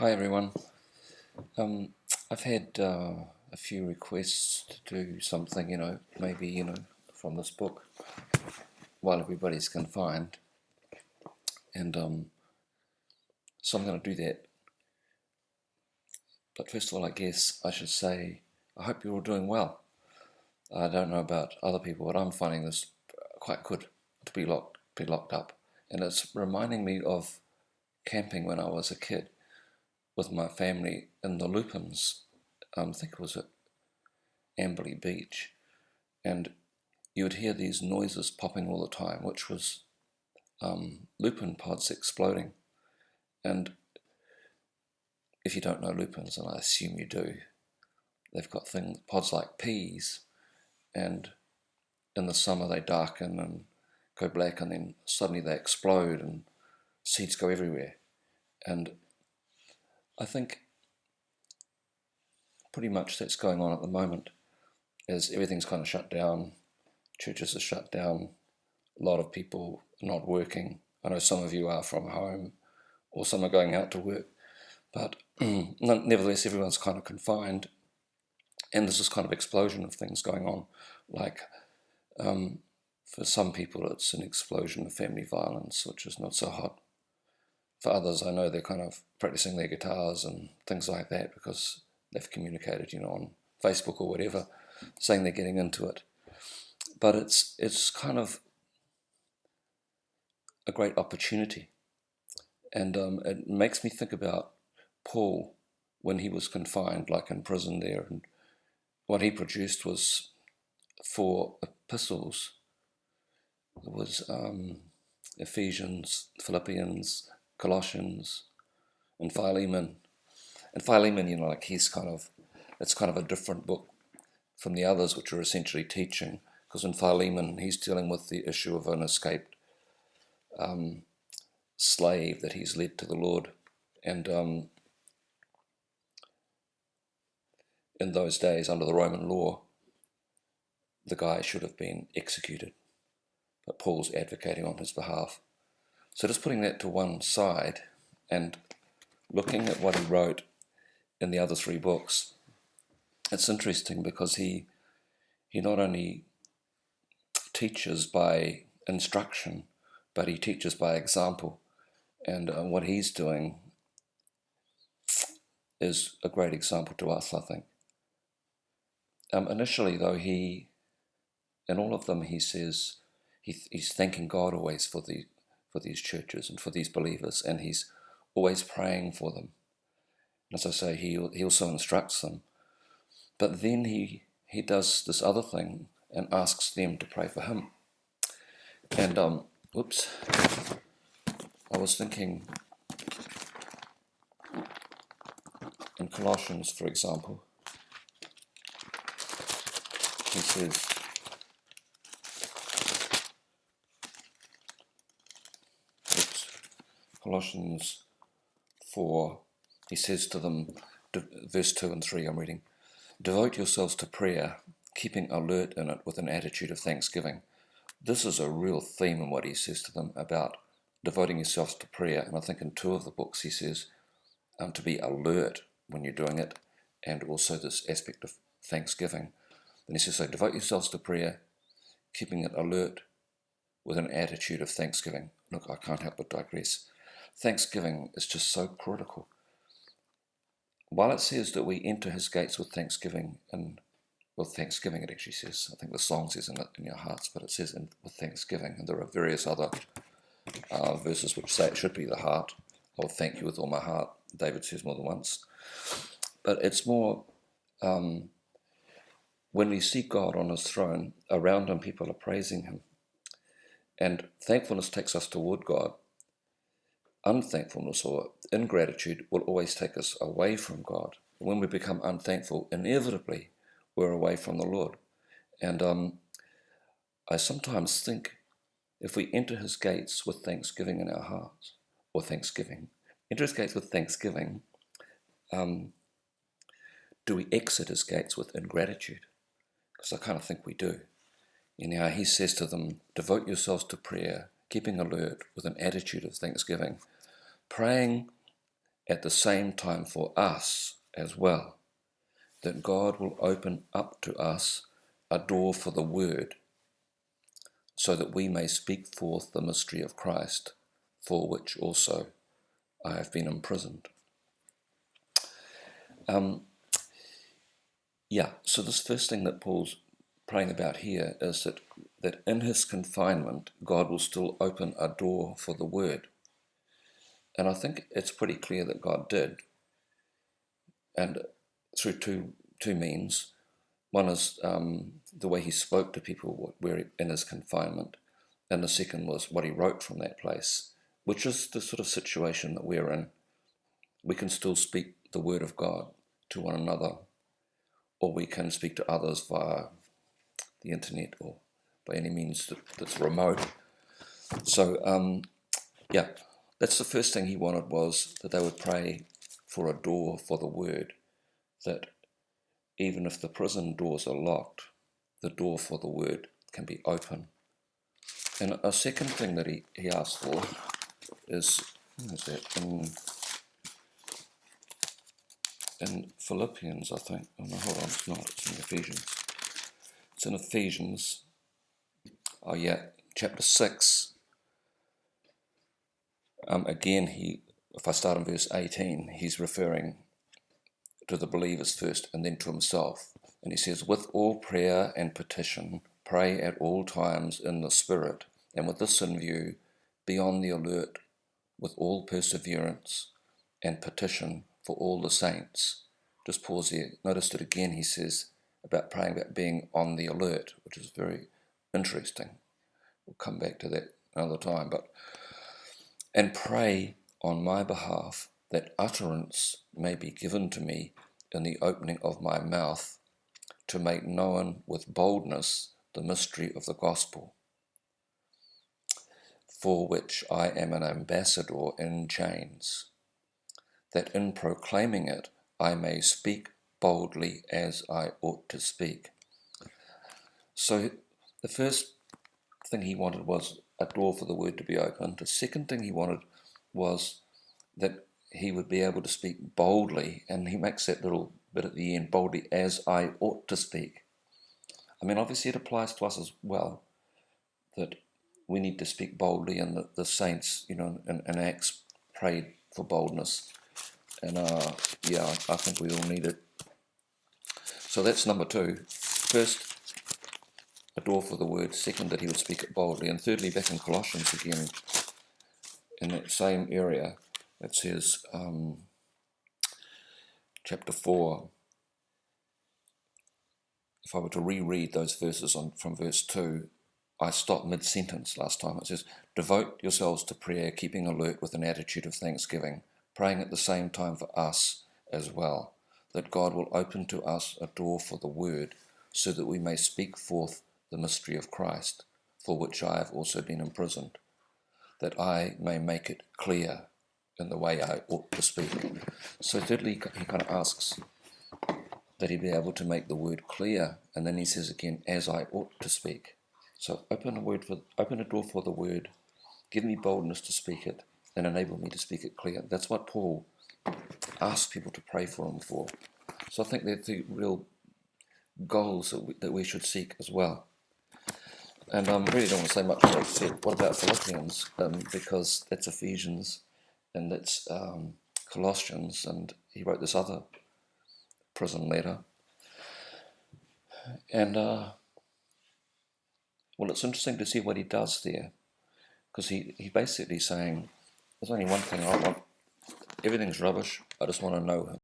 Hi everyone. I've had a few requests to do something, maybe, from this book while everybody's confined. And so I'm going to do that. But first of all, I guess I should say, I hope you're all doing well. I don't know about other people, but I'm finding this quite good to be locked up. And it's reminding me of camping when I was a kid with my family in the Lupins. I think it was at Amberley Beach, and you would hear these noises popping all the time, which was lupin pods exploding. And if you don't know lupins, and I assume you do, they've got pods like peas, and in the summer they darken and go black, and then suddenly they explode and seeds go everywhere. And I think pretty much that's going on at the moment, as everything's kind of shut down, churches are shut down, a lot of people not working. I know some of you are from home, or some are going out to work, but nevertheless everyone's kind of confined, and there's this kind of explosion of things going on. Like for some people it's an explosion of family violence, which is not so hot. For others, I know they're kind of practicing their guitars and things like that because they've communicated, on Facebook or whatever, saying they're getting into it. But it's kind of a great opportunity. And it makes me think about Paul when he was confined, like in prison there. And what he produced was 4 epistles. It was Ephesians, Philippians, Colossians, and Philemon. And Philemon, it's kind of a different book from the others, which are essentially teaching. Because in Philemon, he's dealing with the issue of an escaped slave that he's led to the Lord. And in those days, under the Roman law, the guy should have been executed. But Paul's advocating on his behalf. So just putting that to one side and looking at what he wrote in the other 3 books, it's interesting because he not only teaches by instruction, but he teaches by example. And what he's doing is a great example to us, I think. Initially, though, in all of them, he says he's thanking God always for these churches and for these believers, and he's always praying for them. And as I say, he also instructs them. But then he does this other thing and asks them to pray for him. And I was thinking in Colossians, for example, he says, Colossians 4, he says to them, verse 2 and 3, I'm reading, devote yourselves to prayer, keeping alert in it with an attitude of thanksgiving. This is a real theme in what he says to them about devoting yourselves to prayer. And I think in 2 of the books he says to be alert when you're doing it, and also this aspect of thanksgiving. Then he says, so devote yourselves to prayer, keeping it alert with an attitude of thanksgiving. Look, I can't help but digress. Thanksgiving is just so critical. While it says that we enter his gates with thanksgiving, and with thanksgiving it actually says, I think the song says in your hearts, but it says with thanksgiving, and there are various other verses which say it should be the heart. I will thank you with all my heart, David says more than once. But it's more, when we see God on his throne, around him people are praising him. And thankfulness takes us toward God. Unthankfulness or ingratitude will always take us away from God. When we become unthankful, inevitably we're away from the Lord. And I sometimes think if we enter his gates with thanksgiving in our hearts, or enter his gates with thanksgiving, do we exit his gates with ingratitude? Because I kind of think we do. He says to them, devote yourselves to prayer, keeping alert with an attitude of thanksgiving, praying at the same time for us as well, that God will open up to us a door for the word, so that we may speak forth the mystery of Christ, for which also I have been imprisoned. So this first thing that Paul's praying about here is that in his confinement, God will still open a door for the word. And I think it's pretty clear that God did, and through two means. One is the way he spoke to people in his confinement, and the second was what he wrote from that place, which is the sort of situation that we're in. We can still speak the word of God to one another, or we can speak to others via the internet or by any means that's remote. So, that's the first thing he wanted, was that they would pray for a door for the word, that even if the prison doors are locked, the door for the word can be open. And a second thing that he asked for is, in Philippians, I think. Oh no, hold on, it's not. It's in Ephesians. It's in Ephesians. Chapter 6. Again, if I start in verse 18, he's referring to the believers first and then to himself. And he says, with all prayer and petition, pray at all times in the Spirit, and with this in view, be on the alert with all perseverance and petition for all the saints. Just pause here. Notice that again he says about praying about being on the alert, which is very interesting. We'll come back to that another time. And pray on my behalf that utterance may be given to me in the opening of my mouth, to make known with boldness the mystery of the gospel, for which I am an ambassador in chains, that in proclaiming it I may speak boldly as I ought to speak. So the first thing he wanted was a door for the word to be opened. The second thing he wanted was that he would be able to speak boldly, and he makes that little bit at the end, boldly as I ought to speak. I mean, obviously it applies to us as well, that we need to speak boldly, and the saints, in Acts prayed for boldness. And I think we all need it. So that's number 2. First, a door for the word. Second, that he would speak it boldly. And thirdly, back in Colossians again, in that same area, it says, chapter 4, if I were to reread those verses from verse 2, I stopped mid-sentence last time. It says, devote yourselves to prayer, keeping alert with an attitude of thanksgiving, praying at the same time for us as well, that God will open to us a door for the word, so that we may speak forth the mystery of Christ, for which I have also been imprisoned, that I may make it clear in the way I ought to speak. So thirdly, he kind of asks that he be able to make the word clear, and then he says again, as I ought to speak. So open a door for the word, give me boldness to speak it, and enable me to speak it clear. That's what Paul asks people to pray for him for. So I think they're the real goals that we should seek as well. And I really don't want to say much more except what about Philippians, because that's Ephesians and that's Colossians, and he wrote this other prison letter. And it's interesting to see what he does there, because he basically saying, there's only one thing I want. Everything's rubbish. I just want to know him.